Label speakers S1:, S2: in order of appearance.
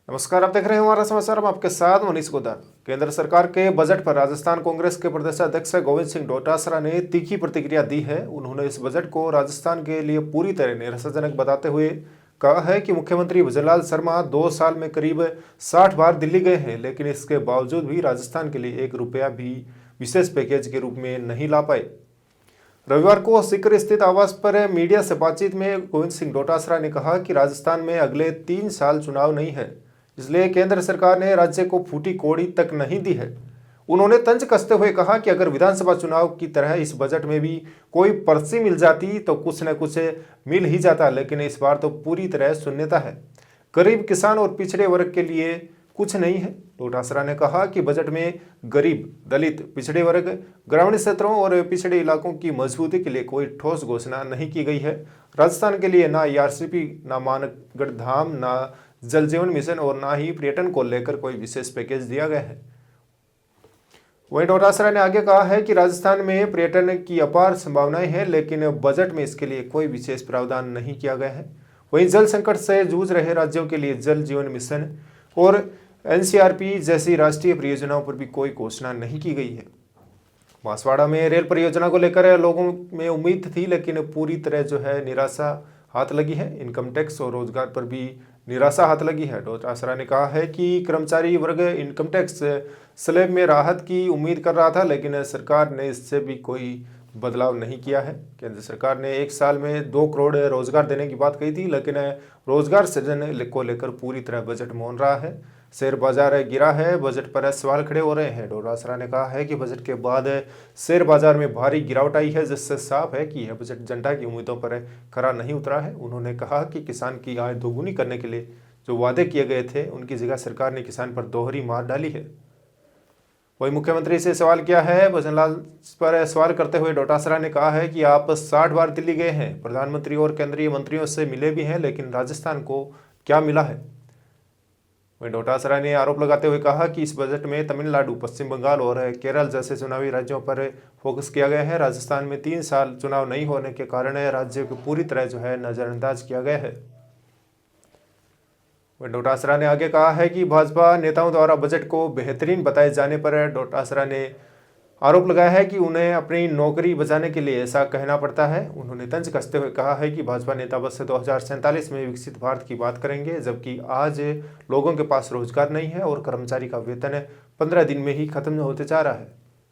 S1: नमस्कार, आप देख रहे हैं हमारा समाचार। हम आपके साथ मनीष गोदान। केंद्र सरकार के बजट पर राजस्थान कांग्रेस के प्रदेशाध्यक्ष गोविंद सिंह डोटासरा ने तीखी प्रतिक्रिया दी है। उन्होंने इस बजट को राजस्थान के लिए पूरी तरह निराशाजनक बताते हुए कहा है कि मुख्यमंत्री भजनलाल शर्मा 2 साल में करीब 60 बार दिल्ली गए हैं, लेकिन इसके बावजूद भी राजस्थान के लिए 1 रुपया भी विशेष पैकेज के रूप में नहीं ला पाए। रविवार को सीकर स्थित आवास पर मीडिया से बातचीत में गोविंद सिंह डोटासरा ने कहा कि राजस्थान में अगले 3 साल चुनाव नहीं है, इसलिए केंद्र सरकार ने राज्य को फूटी कौड़ी तक नहीं दी है। उन्होंने तंज कसते हुए कहा कि अगर विधानसभा चुनाव की तरह इस बजट में भी कोई पर्ची मिल जाती तो कुछ न कुछ मिल ही जाता, लेकिन इस बार तो पूरी तरह शून्यता है। गरीब, किसान और पिछड़े वर्ग के लिए कुछ नहीं है। डोटासरा ने कहा कि बजट में गरीब, दलित, पिछड़े वर्ग, ग्रामीण क्षेत्रों और पिछड़े इलाकों की मजबूती के लिए कोई ठोस घोषणा नहीं की गई है। राजस्थान के लिए ना ईआरसीपी, ना मानगढ़ धाम, ना जल जीवन मिशन और ना ही पर्यटन को लेकर कोई विशेष पैकेज दिया गया है। वहीं डोटासरा ने आगे कहा है कि राजस्थान में पर्यटन की अपार संभावनाएं हैं, लेकिन बजट में इसके लिए कोई विशेष प्रावधान नहीं किया गया है। वहीं जल संकट से जूझ रहे राज्यों के लिए जल जीवन मिशन और एनसीआरपी जैसी राष्ट्रीय परियोजनाओं पर भी कोई घोषणा नहीं की गई है। बांसवाड़ा में रेल परियोजना को लेकर लोगों में उम्मीद थी, लेकिन पूरी तरह जो है निराशा हाथ लगी है। इनकम टैक्स और रोजगार पर भी निराशा हाथ लगी है। डोटासरा ने कहा है कि कर्मचारी वर्ग इनकम टैक्स स्लैब में राहत की उम्मीद कर रहा था, लेकिन सरकार ने इससे भी कोई बदलाव नहीं किया है। केंद्र सरकार ने 1 साल में 2 करोड़ रोजगार देने की बात कही थी, लेकिन रोजगार सृजन को लेकर पूरी तरह बजट मौन रहा है। शेयर बाजार गिरा है, बजट पर सवाल खड़े हो रहे हैं। डोटासरा ने कहा है कि बजट के बाद शेयर बाजार में भारी गिरावट आई है, जिससे साफ है कि यह बजट जनता की उम्मीदों पर खरा नहीं उतरा है। उन्होंने कहा कि किसान की आय दोगुनी करने के लिए जो वादे किए गए थे, उनकी जगह सरकार ने किसान पर दोहरी मार डाली है। वही मुख्यमंत्री से सवाल किया है। भजनलाल पर सवाल करते हुए डोटासरा ने कहा है कि आप 60 बार दिल्ली गए हैं, प्रधानमंत्री और केंद्रीय मंत्रियों से मिले भी हैं, लेकिन राजस्थान को क्या मिला है। वहीं डोटासरा ने आरोप लगाते हुए कहा कि इस बजट में तमिलनाडु, पश्चिम बंगाल और केरल जैसे चुनावी राज्यों पर फोकस किया गया है। राजस्थान में 3 साल चुनाव नहीं होने के कारण राज्य को पूरी तरह जो है नजरअंदाज किया गया है। वहीं डोटासरा ने आगे कहा है कि भाजपा नेताओं द्वारा बजट को बेहतरीन बताए जाने पर डोटासरा ने आरोप लगाया है कि उन्हें अपनी नौकरी बचाने के लिए ऐसा कहना पड़ता है। उन्होंने तंज कसते हुए कहा है कि भाजपा नेता बस 2047 में विकसित भारत की बात करेंगे, जबकि आज लोगों के पास रोजगार नहीं है और कर्मचारी का वेतन 15 दिन में ही खत्म होते जा रहा है।